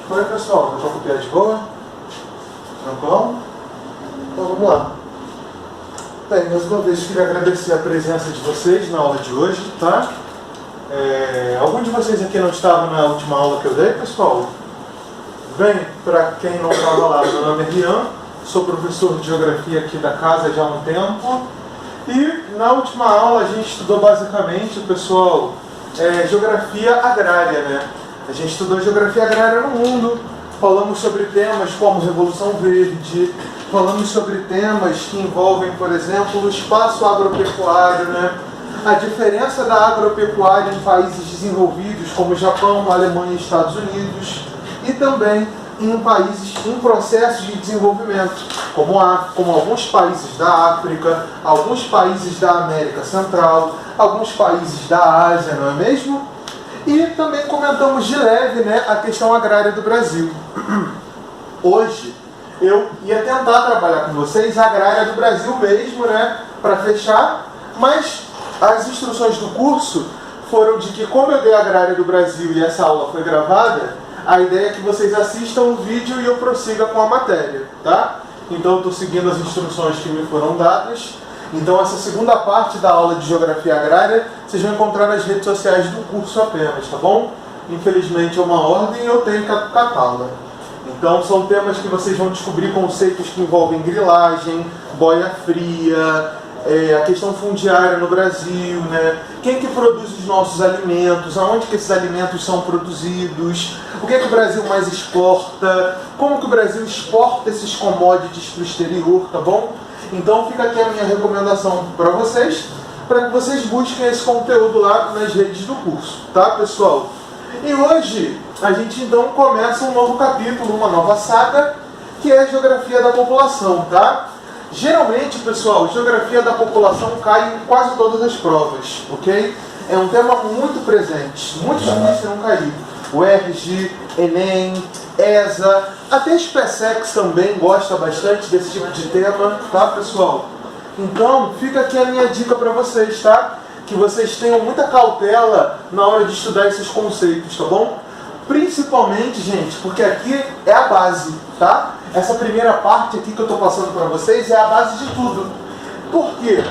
Oi pessoal, eu estou com o de boa? Tranquilão? Então vamos lá. Bem, mais uma vez queria agradecer a presença de vocês na aula de hoje, tá? Algum de vocês aqui não estava na última aula que eu dei, pessoal? Bem, para quem não estava lá, meu nome é Rian, sou professor de Geografia aqui da casa já há um tempo. E na última aula a gente estudou basicamente, pessoal, Geografia Agrária, né? A gente estudou Geografia Agrária no mundo, falamos sobre temas como Revolução Verde, falamos sobre temas que envolvem, por exemplo, o espaço agropecuário, né? A diferença da agropecuária em países desenvolvidos como Japão, Alemanha e Estados Unidos, e também em países em processo de desenvolvimento, como alguns países da África, alguns países da América Central, alguns países da Ásia, não é mesmo? E também comentamos de leve, né, a questão agrária do Brasil. Hoje eu ia tentar trabalhar com vocês a agrária do Brasil mesmo, né, para fechar, mas as instruções do curso foram de que, como eu dei a agrária do Brasil e essa aula foi gravada, a ideia é que vocês assistam o vídeo e eu prossiga com a matéria, tá? Então eu estou seguindo as instruções que me foram dadas. Então essa segunda parte da aula de Geografia Agrária vocês vão encontrar nas redes sociais do curso apenas, tá bom? Infelizmente é uma ordem e eu tenho que acatá-la. Então são temas que vocês vão descobrir conceitos que envolvem grilagem, boia fria, a questão fundiária no Brasil, né? Quem que produz os nossos alimentos, aonde que esses alimentos são produzidos, o que é que o Brasil mais exporta, como que o Brasil exporta esses commodities para o exterior, tá bom? Então fica aqui a minha recomendação para que vocês busquem esse conteúdo lá nas redes do curso, tá, pessoal? E hoje a gente então começa um novo capítulo, uma nova saga, que é a Geografia da População, tá? Geralmente, pessoal, Geografia da População cai em quase todas as provas, ok? É um tema muito presente, muito difícil não cair. O ERG, Enem, ESA, até a SpaceX também gosta bastante desse tipo de tema, tá, pessoal? Então, fica aqui a minha dica para vocês, tá? Que vocês tenham muita cautela na hora de estudar esses conceitos, tá bom? Principalmente, gente, porque aqui é a base, tá? Essa primeira parte aqui que eu estou passando para vocês é a base de tudo. Por quê?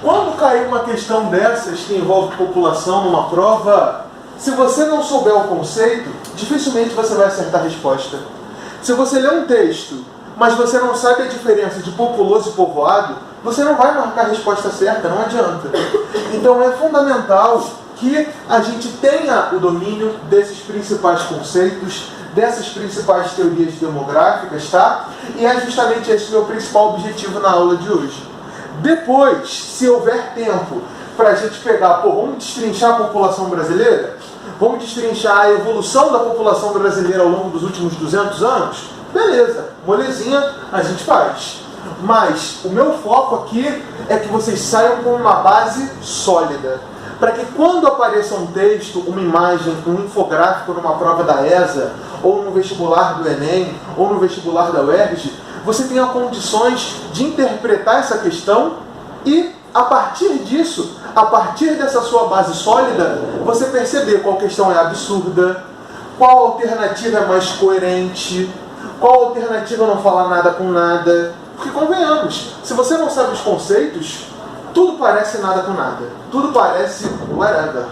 Quando cair uma questão dessas que envolve população numa prova, se você não souber o conceito, dificilmente você vai acertar a resposta. Se você ler um texto, mas você não sabe a diferença de populoso e povoado, você não vai marcar a resposta certa, não adianta. Então é fundamental que a gente tenha o domínio desses principais conceitos, dessas principais teorias demográficas, tá? E é justamente esse o meu principal objetivo na aula de hoje. Depois, se houver tempo para a gente pegar, vamos destrinchar a população brasileira? Vamos destrinchar a evolução da população brasileira ao longo dos últimos 200 anos? Beleza, molezinha, a gente faz. Mas o meu foco aqui é que vocês saiam com uma base sólida, para que quando apareça um texto, uma imagem, um infográfico numa prova da ESA, ou no vestibular do Enem, ou no vestibular da UERJ, você tenha condições de interpretar essa questão e, a partir disso, a partir dessa sua base sólida, você perceber qual questão é absurda, qual alternativa é mais coerente, qual alternativa não fala nada com nada. Porque convenhamos, se você não sabe os conceitos, tudo parece nada com nada. Tudo parece whatever.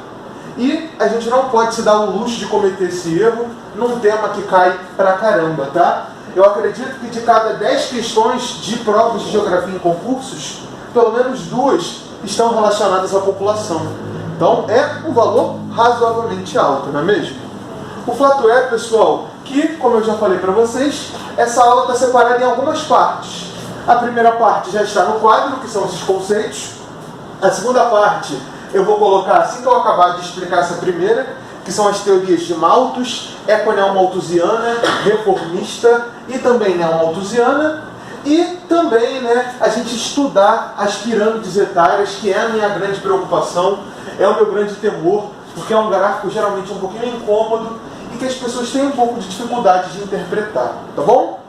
E a gente não pode se dar o luxo de cometer esse erro num tema que cai pra caramba, tá? Eu acredito que de cada 10 questões de provas de geografia em concursos, pelo menos 2 estão relacionadas à população. Então é um valor razoavelmente alto, não é mesmo? O fato é, pessoal, que, como eu já falei para vocês, essa aula está separada em algumas partes. A primeira parte já está no quadro, que são esses conceitos. A segunda parte eu vou colocar assim que eu acabar de explicar essa primeira, que são as teorias de Malthus, econeomalthusiana, reformista e também neomalthusiana. E também, né, a gente estudar as pirâmides etárias, que é a minha grande preocupação, é o meu grande temor, porque é um gráfico geralmente um pouquinho incômodo e que as pessoas têm um pouco de dificuldade de interpretar, tá bom?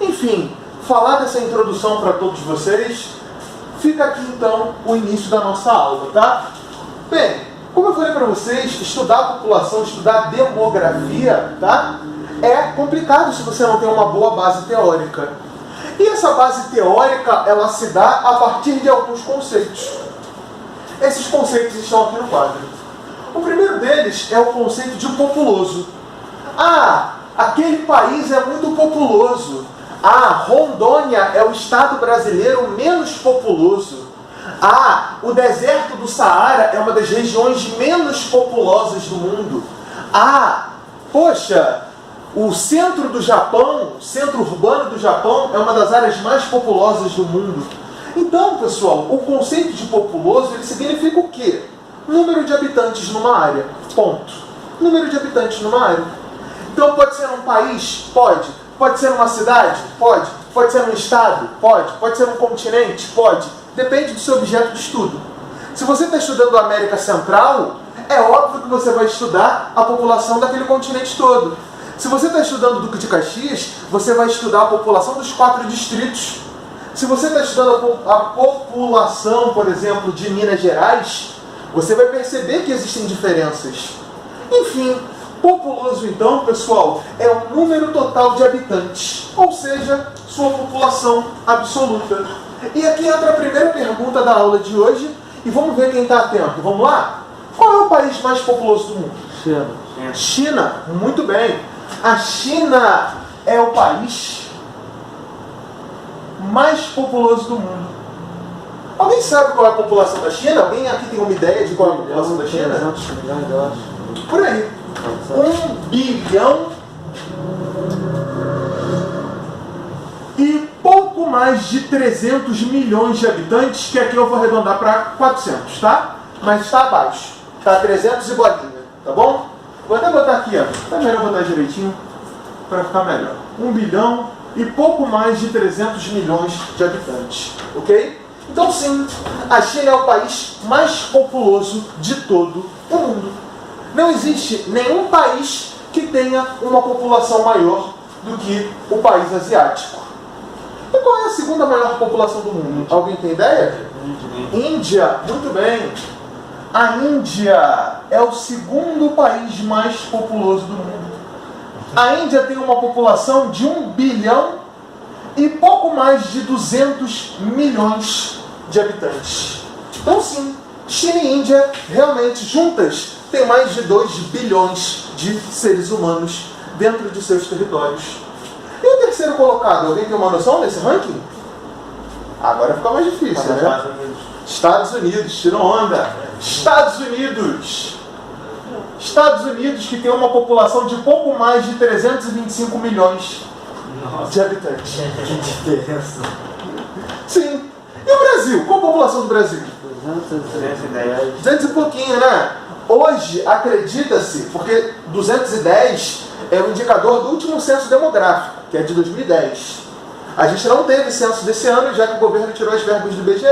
Enfim, falar dessa introdução para todos vocês, fica aqui então o início da nossa aula, tá? Bem, como eu falei para vocês, estudar a população, estudar a demografia, tá? é complicado se você não tem uma boa base teórica. E essa base teórica, ela se dá a partir de alguns conceitos. Esses conceitos estão aqui no quadro. O primeiro deles é o conceito de populoso. Ah, aquele país é muito populoso. Ah, Rondônia é o estado brasileiro menos populoso. Ah, o deserto do Saara é uma das regiões menos populosas do mundo. Ah, poxa, o centro do Japão, o centro urbano do Japão, é uma das áreas mais populosas do mundo. Então, pessoal, o conceito de populoso, ele significa o quê? Número de habitantes numa área. Ponto. Número de habitantes numa área. Então, pode ser um país? Pode. Pode ser uma cidade? Pode. Pode ser um estado? Pode. Pode ser um continente? Pode. Depende do seu objeto de estudo. Se você está estudando a América Central, é óbvio que você vai estudar a população daquele continente todo. Se você está estudando o Duque de Caxias, você vai estudar a população dos 4 distritos. Se você está estudando a população, por exemplo, de Minas Gerais, você vai perceber que existem diferenças. Enfim, populoso, então, pessoal, é o número total de habitantes, ou seja, sua população absoluta. E aqui entra a primeira pergunta da aula de hoje, e vamos ver quem está atento. Vamos lá? Qual é o país mais populoso do mundo? China. China, muito bem. A China é o país mais populoso do mundo. Alguém sabe qual é a população da China? Alguém aqui tem uma ideia de qual é a população da China? 300 milhões, eu acho. Por aí. 1 bilhão e pouco mais de 300 milhões de habitantes, que aqui eu vou arredondar para 400, tá? Mas está abaixo. Está 300 e bolinha, tá bom? Vou até botar aqui, ó. Tá melhor botar direitinho para ficar melhor. 1 bilhão e pouco mais de 300 milhões de habitantes, ok? Então sim, a China é o país mais populoso de todo o mundo. Não existe nenhum país que tenha uma população maior do que o país asiático. E qual é a segunda maior população do mundo? Alguém tem ideia? Índia, muito bem. A Índia é o segundo país mais populoso do mundo. A Índia tem uma população de 1 bilhão e pouco mais de 200 milhões de habitantes. Então sim, China e Índia realmente juntas têm mais de 2 bilhões de seres humanos dentro de seus territórios. E o terceiro colocado, alguém tem uma noção desse ranking? Agora fica mais difícil, né? Estados Unidos, tiram onda. Estados Unidos. Estados Unidos, que tem uma população de pouco mais de 325 milhões de habitantes. Que diferença. Sim. E o Brasil? Qual a população do Brasil? 210. 200 e pouquinho, né? Hoje, acredita-se, porque 210 é o indicador do último censo demográfico, que é de 2010. A gente não teve censo desse ano, já que o governo tirou as verbas do IBGE.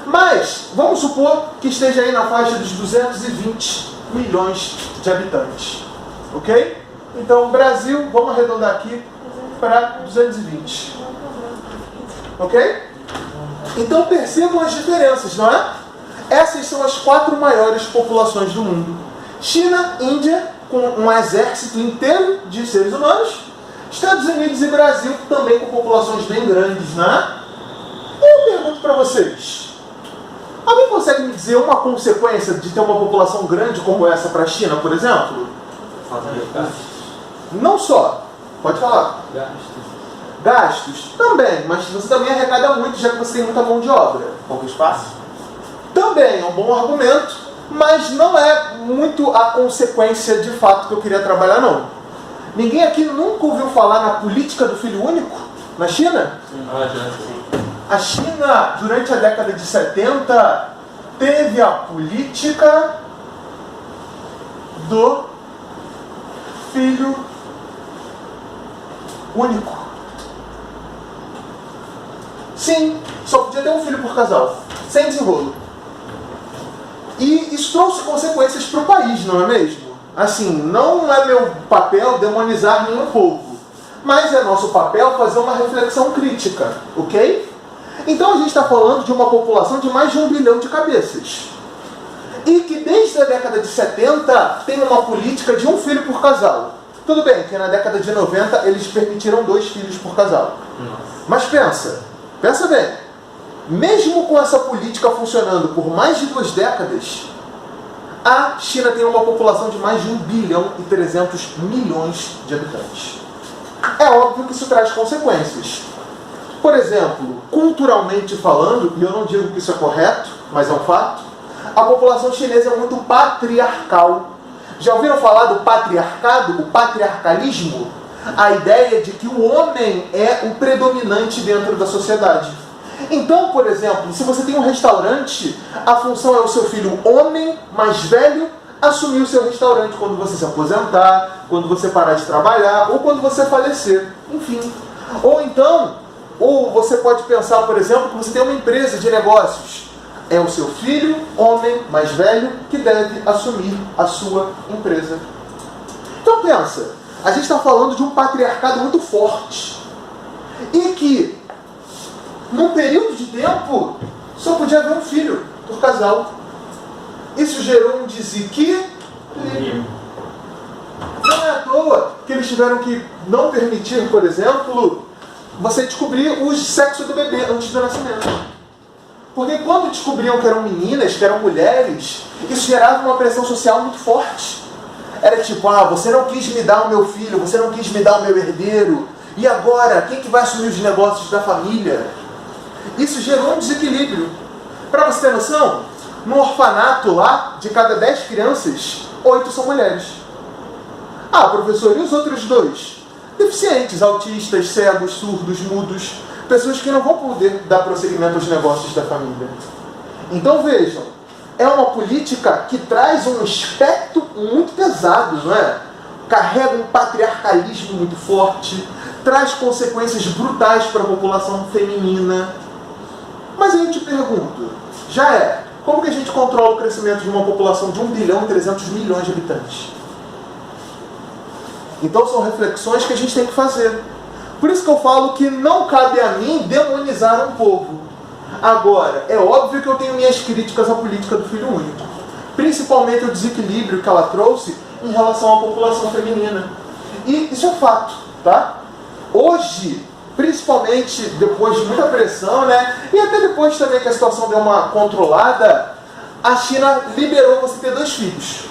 Mas, vamos supor que esteja aí na faixa dos 220 milhões de habitantes. Ok? Então, Brasil, vamos arredondar aqui para 220. Ok? Então, percebam as diferenças, não é? Essas são as 4 maiores populações do mundo. China, Índia, com um exército inteiro de seres humanos. Estados Unidos e Brasil, também com populações bem grandes, né? E eu pergunto para vocês. Alguém consegue me dizer uma consequência de ter uma população grande como essa para a China, por exemplo? Falta de gastos. Não só. Pode falar. Gastos? Também, mas você também arrecada muito, já que você tem muita mão de obra. Pouco espaço? Também é um bom argumento, mas não é muito a consequência de fato que eu queria trabalhar, não. Ninguém aqui nunca ouviu falar na política do filho único na China? Sim. A China, durante a década de 70, teve a política do filho único. Sim, só podia ter um filho por casal, sem desenrolo. E isso trouxe consequências para o país, não é mesmo? Assim, não é meu papel demonizar nenhum povo, mas é nosso papel fazer uma reflexão crítica, ok? Então a gente está falando de uma população de mais de 1 bilhão de cabeças. E que desde a década de 70 tem uma política de um filho por casal. Tudo bem que na década de 90 eles permitiram 2 filhos por casal. Mas pensa bem, mesmo com essa política funcionando por mais de 2 décadas, a China tem uma população de mais de 1 bilhão e 300 milhões de habitantes. É óbvio que isso traz consequências. Por exemplo, culturalmente falando, e eu não digo que isso é correto, mas é um fato, a população chinesa é muito patriarcal. Já ouviram falar do patriarcado, o patriarcalismo? A ideia de que o homem é o predominante dentro da sociedade. Então, por exemplo, se você tem um restaurante, a função é o seu filho homem, mais velho, assumir o seu restaurante quando você se aposentar, quando você parar de trabalhar, ou quando você falecer, enfim. Ou então, você pode pensar, por exemplo, que você tem uma empresa de negócios. É o seu filho, homem, mais velho, que deve assumir a sua empresa. Então pensa, a gente está falando de um patriarcado muito forte. E que, num período de tempo, só podia haver um filho por casal. Isso gerou um desequilíbrio. Não é à toa que eles tiveram que não permitir, por exemplo, você descobrir o sexo do bebê antes do nascimento. Porque quando descobriam que eram meninas, que eram mulheres, isso gerava uma pressão social muito forte. Era tipo, você não quis me dar o meu filho, você não quis me dar o meu herdeiro, e agora, quem que vai assumir os negócios da família? Isso gerou um desequilíbrio. Para você ter noção, no orfanato lá, de cada 10 crianças, 8 são mulheres. Professor, e os outros 2? Deficientes, autistas, cegos, surdos, mudos, pessoas que não vão poder dar prosseguimento aos negócios da família. Então vejam, é uma política que traz um aspecto muito pesado, não é? Carrega um patriarcalismo muito forte, traz consequências brutais para a população feminina. Mas aí eu te pergunto, como que a gente controla o crescimento de uma população de 1 bilhão e 300 milhões de habitantes? Então são reflexões que a gente tem que fazer. Por isso que eu falo que não cabe a mim demonizar um povo. Agora, é óbvio que eu tenho minhas críticas à política do filho único. Principalmente o desequilíbrio que ela trouxe em relação à população feminina. E isso é fato, tá? Hoje, principalmente depois de muita pressão, e até depois também que a situação deu uma controlada, a China liberou você ter 2 filhos.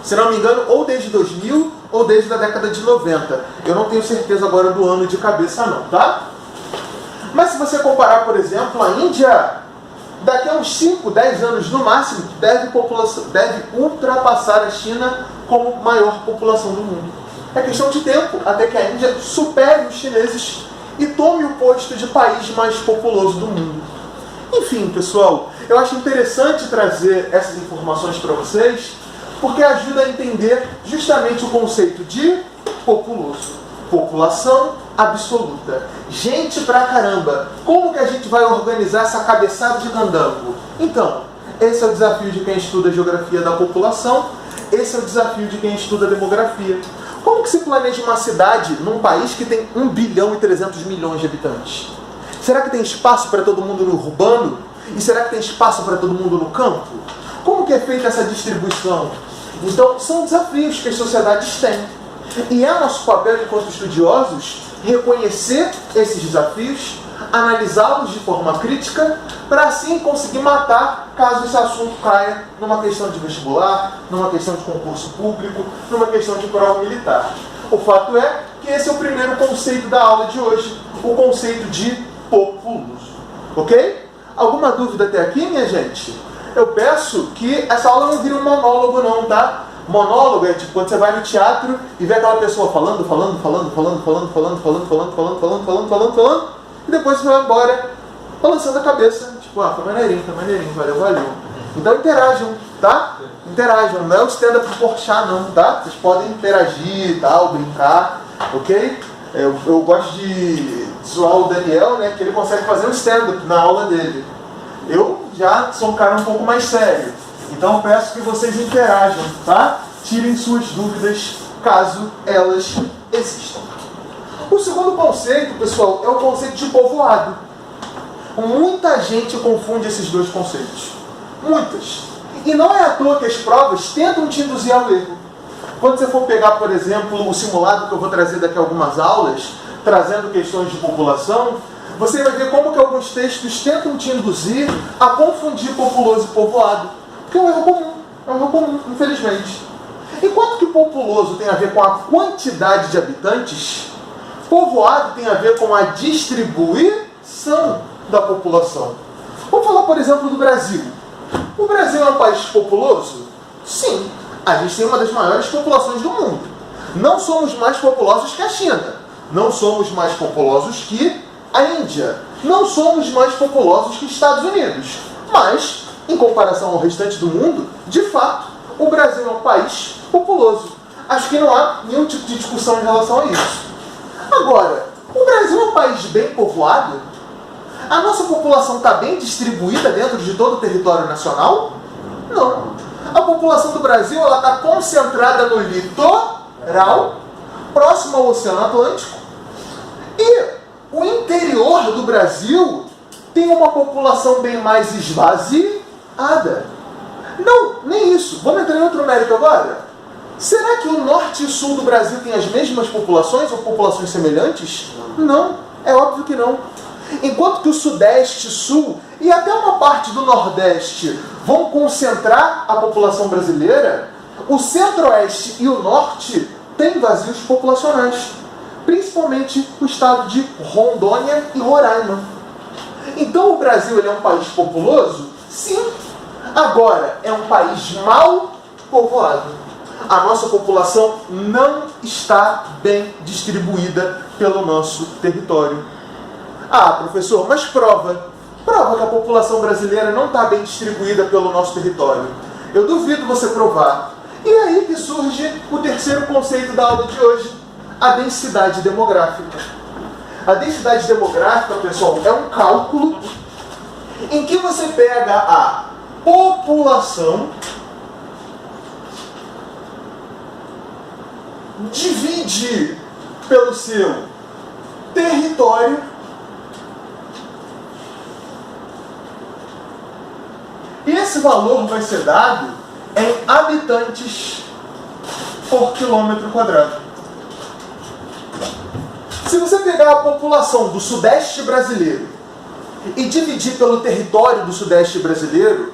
Se não me engano, ou desde 2000 ou desde a década de 90. Eu não tenho certeza agora do ano de cabeça não, tá? Mas se você comparar, por exemplo, a Índia, daqui a uns 5, 10 anos no máximo, deve ultrapassar a China como maior população do mundo. É questão de tempo até que a Índia supere os chineses e tome o posto de país mais populoso do mundo. Enfim, pessoal, eu acho interessante trazer essas informações para vocês, porque ajuda a entender justamente o conceito de populoso. População absoluta. Gente pra caramba. Como que a gente vai organizar essa cabeçada de candango? Então, esse é o desafio de quem estuda a geografia da população, esse é o desafio de quem estuda a demografia. Como que se planeja uma cidade num país que tem 1 bilhão e 300 milhões de habitantes? Será que tem espaço para todo mundo no urbano? E será que tem espaço para todo mundo no campo? Como que é feita essa distribuição? Então, são desafios que as sociedades têm. E é nosso papel, enquanto estudiosos, reconhecer esses desafios, analisá-los de forma crítica, para assim conseguir matar caso esse assunto caia numa questão de vestibular, numa questão de concurso público, numa questão de prova militar. O fato é que esse é o primeiro conceito da aula de hoje, o conceito de populoso. Ok? Alguma dúvida até aqui, minha gente? Eu peço que essa aula não vire um monólogo não, tá? Monólogo é tipo quando você vai no teatro e vê aquela pessoa falando, e depois você vai embora balançando a cabeça, tipo, foi maneirinho, valeu. Então interajam, tá? Interajam, não é o stand-up do Porchat não, tá? Vocês podem interagir e tal, brincar, ok? Eu gosto de zoar o Daniel, que ele consegue fazer um stand-up na aula dele. Eu já sou um cara um pouco mais sério. Então eu peço que vocês interajam, tá? Tirem suas dúvidas, caso elas existam. O segundo conceito, pessoal, é o conceito de povoado. Muita gente confunde esses dois conceitos. Muitas. E não é à toa que as provas tentam te induzir ao erro. Quando você for pegar, por exemplo, o simulado que eu vou trazer daqui a algumas aulas, trazendo questões de população, você vai ver como que alguns textos tentam te induzir a confundir populoso e povoado. Que é um erro comum, infelizmente. Enquanto que populoso tem a ver com a quantidade de habitantes, povoado tem a ver com a distribuição da população. Vamos falar, por exemplo, do Brasil. O Brasil é um país populoso? Sim. A gente tem uma das maiores populações do mundo. Não somos mais populosos que a China. Não somos mais populosos que a Índia. Não somos mais populosos que Estados Unidos. Mas, em comparação ao restante do mundo, de fato, o Brasil é um país populoso. Acho que não há nenhum tipo de discussão em relação a isso. Agora, o Brasil é um país bem povoado? A nossa população está bem distribuída dentro de todo o território nacional? Não. A população do Brasil está concentrada no litoral, próximo ao Oceano Atlântico, e o interior do Brasil tem uma população bem mais esvaziada. Não, nem isso. Vamos entrar em outro mérito agora? Será que o norte e sul do Brasil têm as mesmas populações ou populações semelhantes? Não, é óbvio que não. Enquanto que o sudeste, sul e até uma parte do nordeste vão concentrar a população brasileira, o centro-oeste e o norte têm vazios populacionais. Principalmente o estado de Rondônia e Roraima. Então o Brasil ele é um país populoso? Sim. Agora, é um país mal povoado. A nossa população não está bem distribuída pelo nosso território. Ah, professor, mas prova que a população brasileira não está bem distribuída pelo nosso território. Eu duvido você provar. E é aí que surge o terceiro conceito da aula de hoje, a densidade demográfica. A densidade demográfica, pessoal, é um cálculo em que você pega a população, divide pelo seu território e esse valor vai ser dado em habitantes por quilômetro quadrado. Se você pegar a população do sudeste brasileiro e dividir pelo território do sudeste brasileiro,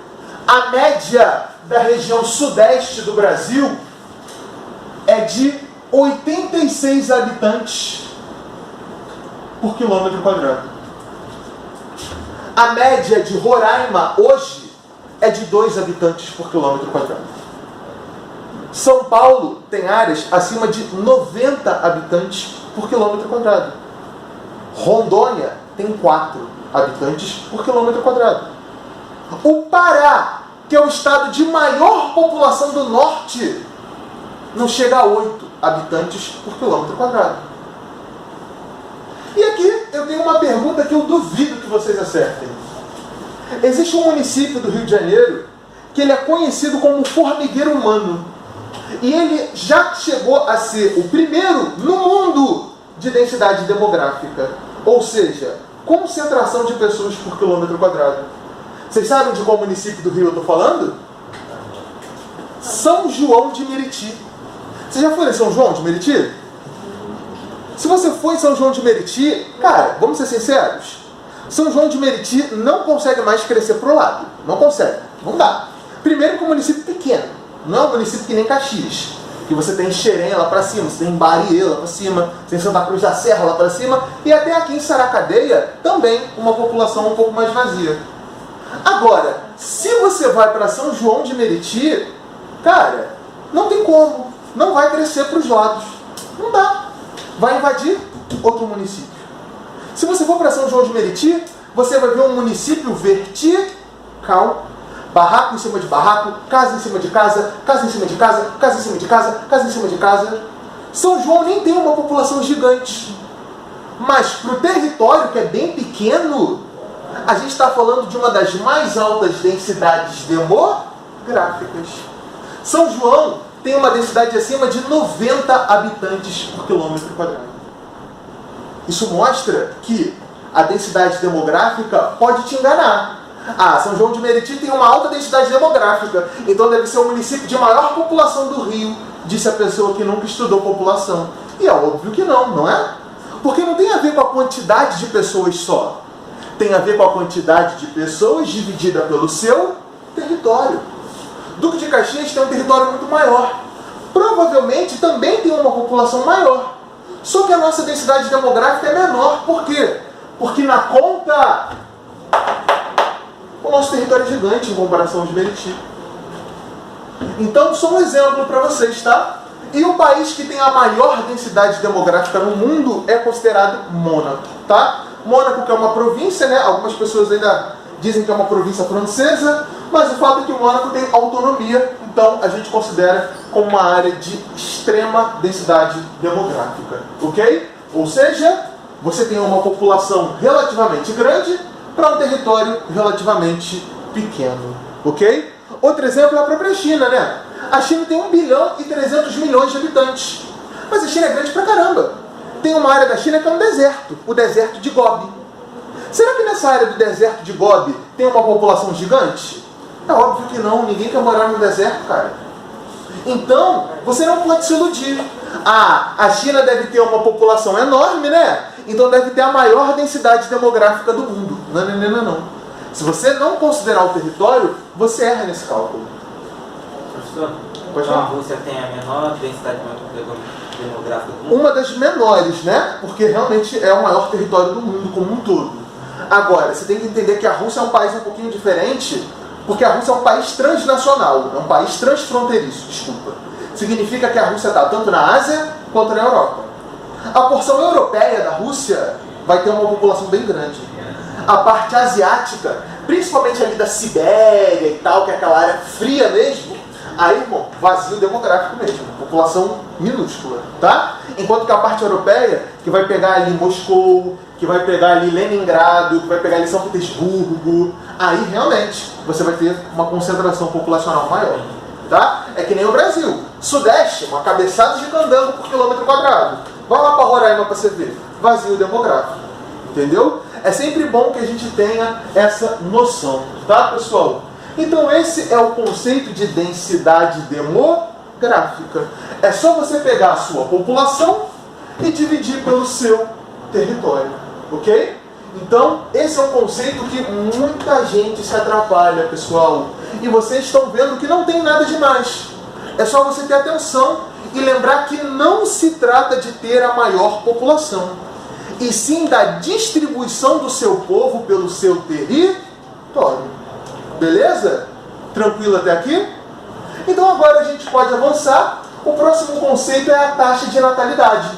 a média da região sudeste do Brasil é de 86 habitantes por quilômetro quadrado. A média de Roraima hoje é de 2 habitantes por quilômetro quadrado. São Paulo tem áreas acima de 90 habitantes por quilômetro quadrado. Rondônia tem 4 habitantes por quilômetro quadrado. O Pará, que é o estado de maior população do norte, não chega a 8 habitantes por quilômetro quadrado. E aqui eu tenho uma pergunta que eu duvido que vocês acertem. Existe um município do Rio de Janeiro que ele é conhecido como formigueiro humano. E ele já chegou a ser o primeiro no mundo de densidade demográfica. Ou seja, concentração de pessoas por quilômetro quadrado. Vocês sabem de qual município do Rio eu estou falando? São João de Meriti. Você já foi em São João de Meriti? Se você foi em São João de Meriti, cara, vamos ser sinceros, São João de Meriti não consegue mais crescer pro lado. Não consegue. Não dá. Primeiro que é um município pequeno. Não é um município que nem Caxias, que você tem Xerém lá para cima, você tem Bariê lá para cima, você tem Santa Cruz da Serra lá para cima, e até aqui em Saracadeia também uma população um pouco mais vazia. Agora, se você vai para São João de Meriti, cara, não tem como. Não vai crescer para os lados. Não dá. Vai invadir outro município. Se você for para São João de Meriti, você vai ver um município vertical. Barraco em cima de barraco, casa em cima de casa, casa em cima de casa, casa em cima de casa, casa em cima de casa. São João nem tem uma população gigante. Mas para o território, que é bem pequeno, a gente está falando de uma das mais altas densidades demográficas. São João tem uma densidade acima de 90 habitantes por quilômetro quadrado. Isso mostra que a densidade demográfica pode te enganar. Ah, São João de Meriti tem uma alta densidade demográfica, então deve ser o município de maior população do Rio. Disse a pessoa que nunca estudou população. E é óbvio que não, não é? Porque não tem a ver com a quantidade de pessoas só. Tem a ver com a quantidade de pessoas dividida pelo seu território. Duque de Caxias tem um território muito maior. Provavelmente também tem uma população maior. Só que a nossa densidade demográfica é menor. Por quê? Porque na conta, o nosso território é gigante em comparação aos Meriti. Então, só um exemplo para vocês, tá? E o país que tem a maior densidade demográfica no mundo é considerado Mônaco, tá? Mônaco, que é uma província, né? Algumas pessoas ainda dizem que é uma província francesa, mas o fato é que o Mônaco tem autonomia, então a gente considera como uma área de extrema densidade demográfica, ok? Ou seja, você tem uma população relativamente grande para um território relativamente pequeno, ok? Outro exemplo é a própria China, né? A China tem 1 bilhão e 300 milhões de habitantes, mas a China é grande pra caramba. Tem uma área da China que é um deserto, o deserto de Gobi. Será que nessa área do deserto de Gobi tem uma população gigante? É óbvio que não, ninguém quer morar no deserto, cara. Então, você não pode se iludir. Ah, a China deve ter uma população enorme, né? Então deve ter a maior densidade demográfica do mundo. Não, não, não, não, não. Se você não considerar o território, você erra nesse cálculo. Professor, Pode então a falar. Rússia tem a menor densidade demográfica do mundo? Uma das menores, né? Porque realmente é o maior território do mundo como um todo. Agora, você tem que entender que a Rússia é um país um pouquinho diferente, porque a Rússia é um país transnacional, é um país transfronteiriço, desculpa. Significa que a Rússia está tanto na Ásia quanto na Europa. A porção europeia da Rússia vai ter uma população bem grande. A parte asiática, principalmente ali da Sibéria e tal, que é aquela área fria mesmo, aí, irmão, vazio demográfico mesmo, população minúscula, tá? Enquanto que a parte europeia, que vai pegar ali Moscou, que vai pegar ali Leningrado, que vai pegar ali São Petersburgo, aí realmente você vai ter uma concentração populacional maior, tá? É que nem o Brasil. Sudeste, uma cabeçada de candango por quilômetro quadrado. Vai lá para Roraima para você ver. Vazio demográfico. Entendeu? É sempre bom que a gente tenha essa noção, tá, pessoal? Então esse é o conceito de densidade demográfica. É só você pegar a sua população e dividir pelo seu território, ok? Então esse é um conceito que muita gente se atrapalha, pessoal. E vocês estão vendo que não tem nada demais. É só você ter atenção e lembrar que não se trata de ter a maior população, e sim da distribuição do seu povo pelo seu território. Beleza? Tranquilo até aqui? Então agora a gente pode avançar. O próximo conceito é a taxa de natalidade.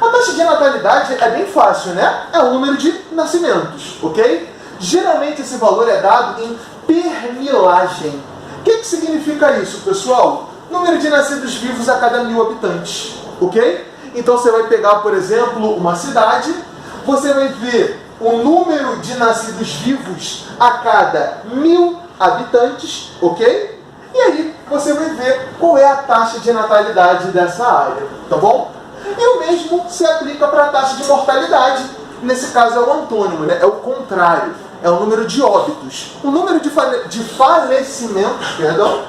A taxa de natalidade é bem fácil, né? É o número de nascimentos, ok? Geralmente esse valor é dado em permilagem. O que significa isso, pessoal? Número de nascidos vivos a cada 1000 habitantes, ok? Então você vai pegar, por exemplo, uma cidade, você vai ver o número de nascidos vivos a cada 1000 habitantes, ok? E aí você vai ver qual é a taxa de natalidade dessa área, tá bom? E o mesmo se aplica para a taxa de mortalidade. Nesse caso é o antônimo, né? É o contrário, é o número de óbitos. O número de falecimentos, perdão,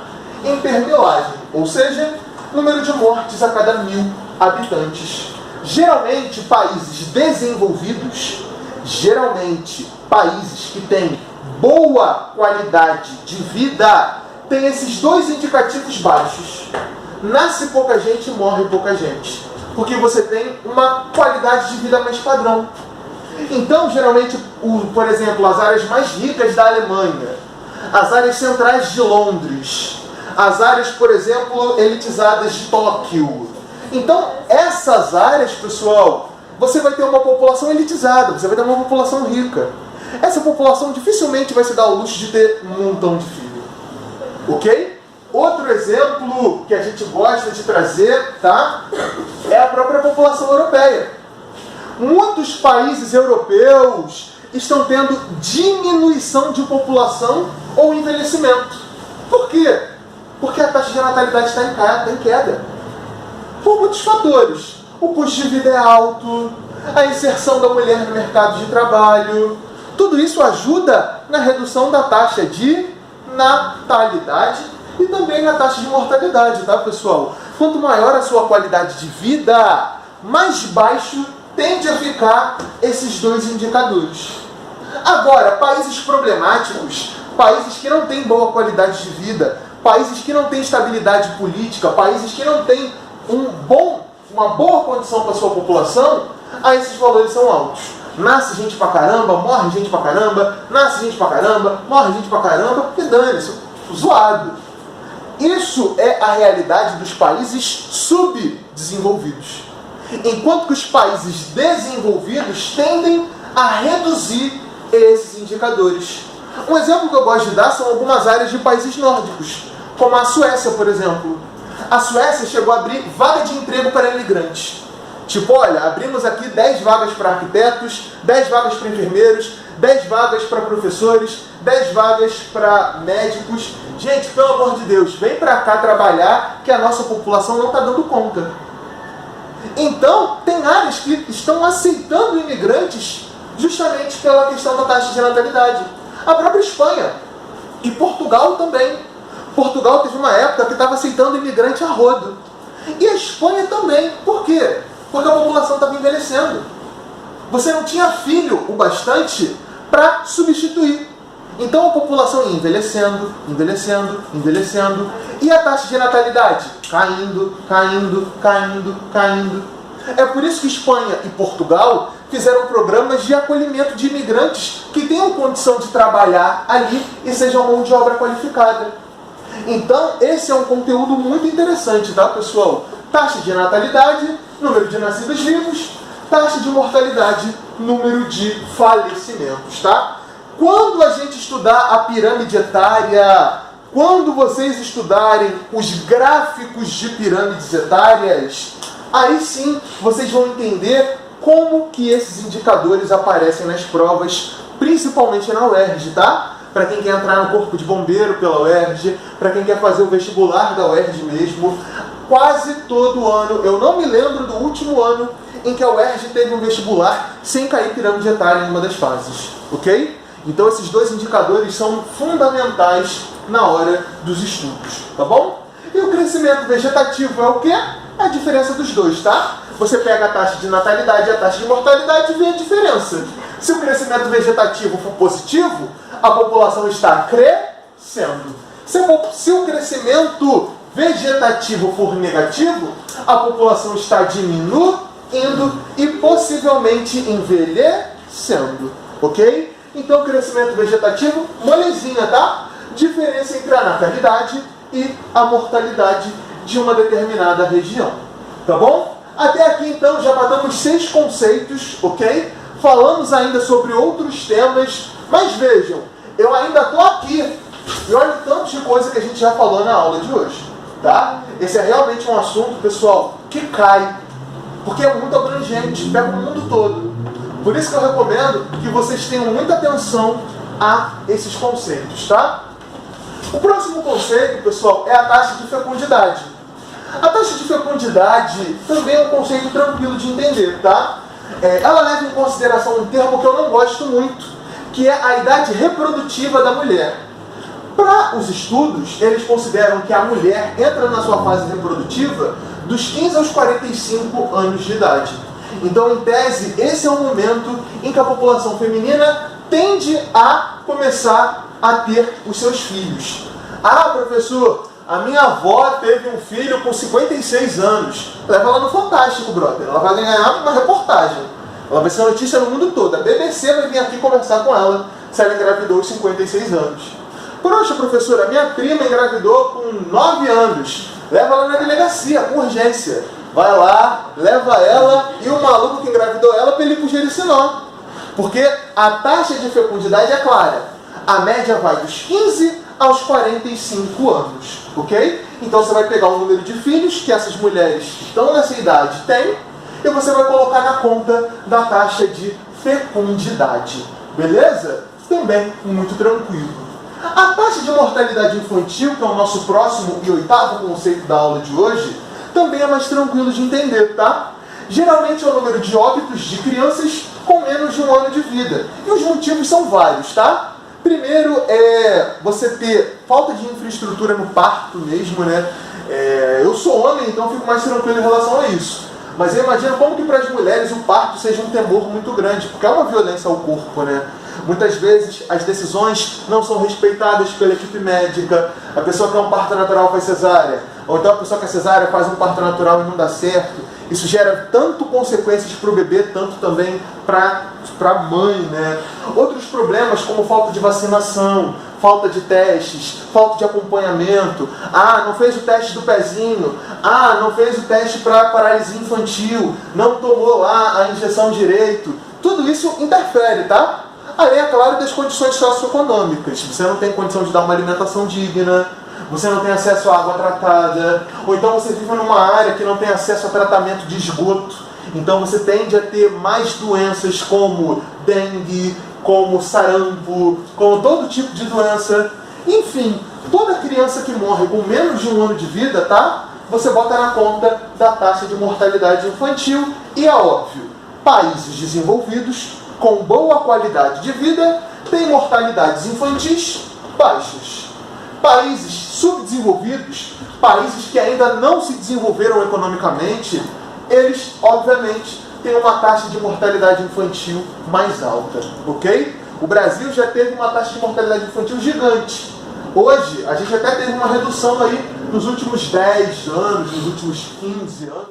em permilagem, ou seja, número de mortes a cada 1000 habitantes. Geralmente, países desenvolvidos, geralmente países que têm boa qualidade de vida, têm esses dois indicativos baixos. Nasce pouca gente e morre pouca gente, porque você tem uma qualidade de vida mais padrão. Então, geralmente, por exemplo, as áreas mais ricas da Alemanha, as áreas centrais de Londres, as áreas, por exemplo, elitizadas de Tóquio. Então, essas áreas, pessoal, você vai ter uma população elitizada, você vai ter uma população rica. Essa população dificilmente vai se dar o luxo de ter um montão de filhos. Ok? Outro exemplo que a gente gosta de trazer, tá? É a própria população europeia. Muitos países europeus estão tendo diminuição de população ou envelhecimento. Por quê? Porque a taxa de natalidade está em queda. Por muitos fatores. O custo de vida é alto, a inserção da mulher no mercado de trabalho. Tudo isso ajuda na redução da taxa de natalidade e também na taxa de mortalidade, tá, pessoal? Quanto maior a sua qualidade de vida, mais baixo tende a ficar esses dois indicadores. Agora, países problemáticos, países que não têm boa qualidade de vida, países que não têm estabilidade política, países que não têm uma boa condição para a sua população, aí esses valores são altos. Nasce gente pra caramba, morre gente pra caramba, nasce gente pra caramba, morre gente pra caramba, porque dane-se, zoado. Isso é a realidade dos países subdesenvolvidos. Enquanto que os países desenvolvidos tendem a reduzir esses indicadores. Um exemplo que eu gosto de dar são algumas áreas de países nórdicos, como a Suécia, por exemplo. A Suécia chegou a abrir vaga de emprego para imigrantes. Tipo, olha, abrimos aqui 10 vagas para arquitetos, 10 vagas para enfermeiros, 10 vagas para professores, 10 vagas para médicos. Gente, pelo amor de Deus, vem para cá trabalhar que a nossa população não está dando conta. Então, tem áreas que estão aceitando imigrantes justamente pela questão da taxa de natalidade. A própria Espanha e Portugal também. Portugal teve uma época que estava aceitando imigrante a rodo. E a Espanha também. Por quê? Porque a população estava envelhecendo. Você não tinha filho o bastante para substituir. Então a população ia envelhecendo, envelhecendo, envelhecendo. E a taxa de natalidade? Caindo, caindo, caindo, caindo. É por isso que Espanha e Portugal fizeram programas de acolhimento de imigrantes que tenham condição de trabalhar ali e sejam mão de obra qualificada. Então, esse é um conteúdo muito interessante, tá, pessoal? Taxa de natalidade, número de nascidos vivos, taxa de mortalidade, número de falecimentos, tá? Quando a gente estudar a pirâmide etária, quando vocês estudarem os gráficos de pirâmides etárias, aí sim vocês vão entender como que esses indicadores aparecem nas provas, principalmente na UERJ, tá? Para quem quer entrar no corpo de bombeiro pela UERJ, para quem quer fazer o vestibular da UERJ mesmo, quase todo ano, eu não me lembro do último ano em que a UERJ teve um vestibular sem cair pirâmide etária em uma das fases, ok? Então esses dois indicadores são fundamentais na hora dos estudos, tá bom? E o crescimento vegetativo é o quê? É a diferença dos dois, tá? Você pega a taxa de natalidade e a taxa de mortalidade e vê a diferença. Se o crescimento vegetativo for positivo, a população está crescendo. Se o crescimento vegetativo for negativo, a população está diminuindo e possivelmente envelhecendo, ok? Então, crescimento vegetativo, molezinha, tá? Diferença entre a natalidade e a mortalidade de uma determinada região, tá bom? Até aqui, então, já matamos 6 conceitos, ok? Falamos ainda sobre outros temas, mas vejam, eu ainda estou aqui e olha o tanto de coisa que a gente já falou na aula de hoje, tá? Esse é realmente um assunto, pessoal, que cai, porque é muito abrangente, pega o mundo todo. Por isso que eu recomendo que vocês tenham muita atenção a esses conceitos, tá? O próximo conceito, pessoal, é a taxa de fecundidade. A taxa de fecundidade também é um conceito tranquilo de entender, tá? Ela leva em consideração um termo que eu não gosto muito, que é a idade reprodutiva da mulher. Para os estudos, eles consideram que a mulher entra na sua fase reprodutiva dos 15 aos 45 anos de idade. Então, em tese, esse é o momento em que a população feminina tende a começar a ter os seus filhos. Ah, professor, a minha avó teve um filho com 56 anos. Leva ela no Fantástico, brother. Ela vai ganhar uma reportagem. Ela vai ser notícia no mundo todo. A BBC vai vir aqui conversar com ela se ela engravidou aos 56 anos. Poxa, professora, minha prima engravidou com 9 anos. Leva ela na delegacia, com urgência. Vai lá, leva ela e o maluco que engravidou ela para ele ir pro Jericinó. Porque a taxa de fecundidade é clara. A média vai dos 15 aos 45 anos, ok? Então você vai pegar o número de filhos que essas mulheres que estão nessa idade têm e você vai colocar na conta da taxa de fecundidade. Beleza? Também muito tranquilo. A taxa de mortalidade infantil, que é o nosso próximo e 8º conceito da aula de hoje, também é mais tranquilo de entender, tá? Geralmente é o número de óbitos de crianças com menos de 1 ano de vida. E os motivos são vários, tá? Primeiro é você ter falta de infraestrutura no parto mesmo, né? Eu sou homem, então fico mais tranquilo em relação a isso. Mas eu imagino como que para as mulheres o parto seja um temor muito grande, porque é uma violência ao corpo, né? Muitas vezes as decisões não são respeitadas pela equipe médica, a pessoa quer um parto natural faz cesárea, ou então a pessoa quer cesárea faz um parto natural e não dá certo. Isso gera tanto consequências para o bebê, tanto também para a mãe, né? Outros problemas como falta de vacinação, falta de testes, falta de acompanhamento. Ah, não fez o teste do pezinho. Ah, não fez o teste para paralisia infantil. Não tomou lá a injeção direito. Tudo isso interfere, tá? Além, é claro, das condições socioeconômicas. Você não tem condição de dar uma alimentação digna, você não tem acesso à água tratada, ou então você vive numa área que não tem acesso a tratamento de esgoto. Então você tende a ter mais doenças como dengue, como sarampo, como todo tipo de doença. Enfim, toda criança que morre com menos de 1 ano de vida, tá? Você bota na conta da taxa de mortalidade infantil. E é óbvio, países desenvolvidos com boa qualidade de vida têm mortalidades infantis baixas. Países subdesenvolvidos, países que ainda não se desenvolveram economicamente, eles, obviamente, têm uma taxa de mortalidade infantil mais alta, ok? O Brasil já teve uma taxa de mortalidade infantil gigante. Hoje, a gente até teve uma redução aí nos últimos 10 anos, nos últimos 15 anos.